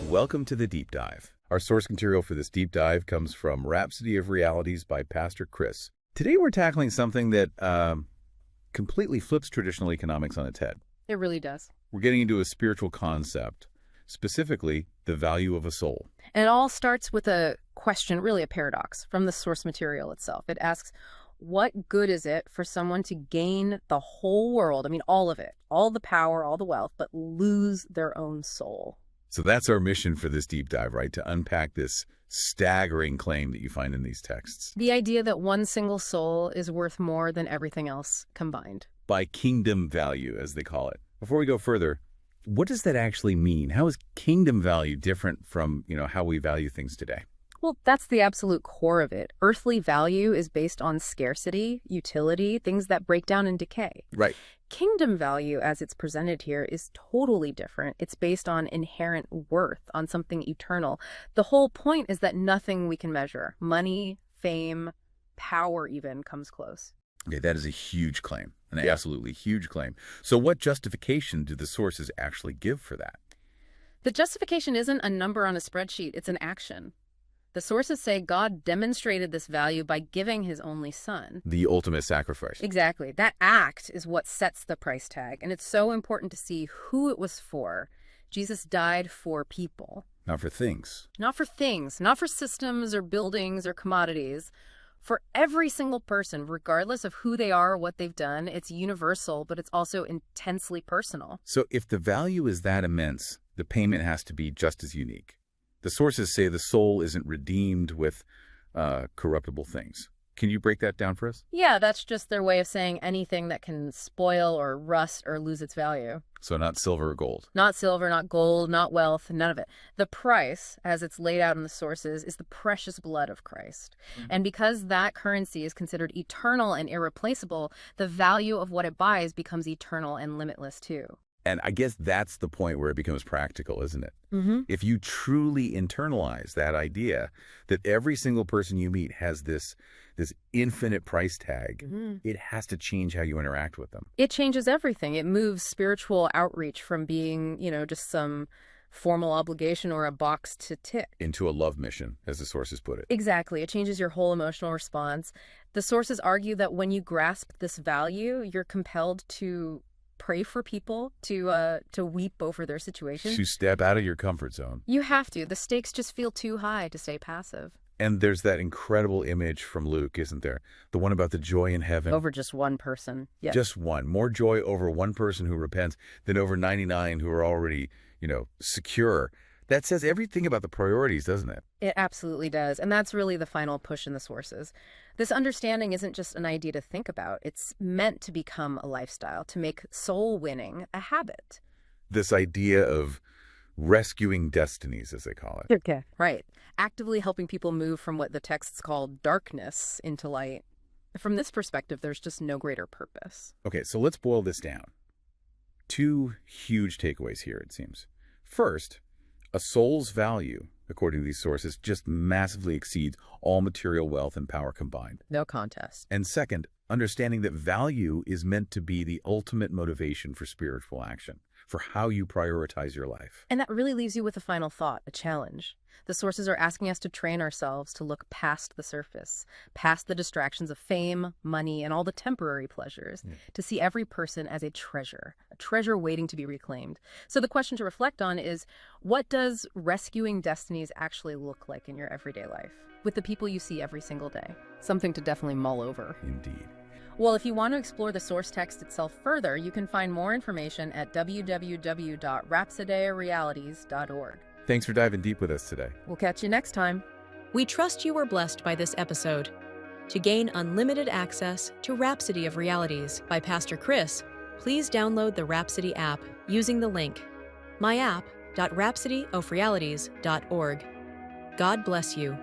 welcome to the Deep Dive. Our source material for this deep dive comes from Rhapsody of Realities by Pastor Chris. Today we're tackling something that completely flips traditional economics on its head. It really does. We're getting into a spiritual concept, specifically the value of a soul. And it all starts with a question, really a paradox, from the source material itself. It asks, what good is it for someone to gain the whole world, I mean all of it, all the power, all the wealth, but lose their own soul? So that's our mission for this deep dive, right? To unpack this staggering claim that you find in these texts. The idea that one single soul is worth more than everything else combined. By kingdom value, as they call it. Before we go further, what does that actually mean? How is kingdom value different from, how we value things today? Well, that's the absolute core of it. Earthly value is based on scarcity, utility, things that break down and decay. Right. Kingdom value, as it's presented here, is totally different. It's based on inherent worth, on something eternal. The whole point is that nothing we can measure, money, fame, power even, comes close. Okay, that is a huge claim, an absolutely huge claim. So what justification do the sources actually give for that? The justification isn't a number on a spreadsheet, it's an action. The sources say God demonstrated this value by giving his only son. The ultimate sacrifice. Exactly. That act is what sets the price tag. And it's so important to see who it was for. Jesus died for people. Not for things. Not for things. Not for systems or buildings or commodities. For every single person, regardless of who they are or what they've done. It's universal, but it's also intensely personal. So if the value is that immense, the payment has to be just as unique. The sources say the soul isn't redeemed with corruptible things. Can you break that down for us? Yeah, that's just their way of saying anything that can spoil or rust or lose its value. So not silver or gold. Not silver, not gold, not wealth, none of it. The price, as it's laid out in the sources, is the precious blood of Christ. And because that currency is considered eternal and irreplaceable, the value of what it buys becomes eternal and limitless too. And I guess that's the point where it becomes practical, isn't it? Mm-hmm. If you truly internalize that idea that every single person you meet has this infinite price tag, it has to change how you interact with them. It changes everything. It moves spiritual outreach from being, just some formal obligation or a box to tick. Into a love mission, as the sources put it. Exactly. It changes your whole emotional response. The sources argue that when you grasp this value, you're compelled to pray for people, to weep over their situation. To step out of your comfort zone. You have to. The stakes just feel too high to stay passive. And there's that incredible image from Luke, isn't there? The one about the joy in heaven. Over just one person. Yes. Just one. More joy over one person who repents than over 99 who are already, secure. That says everything about the priorities, doesn't it? It absolutely does. And that's really the final push in the sources. This understanding isn't just an idea to think about. It's meant to become a lifestyle, to make soul winning a habit. This idea of rescuing destinies, as they call it. Okay. Right. Actively helping people move from what the texts call darkness into light. From this perspective, there's just no greater purpose. Okay, so let's boil this down. Two huge takeaways here, it seems. First, a soul's value, according to these sources, just massively exceeds all material wealth and power combined. No contest. And second, understanding that value is meant to be the ultimate motivation for spiritual action, for how you prioritize your life. And that really leaves you with a final thought, a challenge. The sources are asking us to train ourselves to look past the surface, past the distractions of fame, money, and all the temporary pleasures, to see every person as a treasure waiting to be reclaimed. So the question to reflect on is, what does rescuing destinies actually look like in your everyday life, with the people you see every single day? Something to definitely mull over. Indeed. Well, if you want to explore the source text itself further, you can find more information at www.rhapsodyrealities.org. Thanks for diving deep with us today. We'll catch you next time. We trust you were blessed by this episode. To gain unlimited access to Rhapsody of Realities by Pastor Chris, please download the Rhapsody app using the link myapp.rhapsodyofrealities.org. God bless you.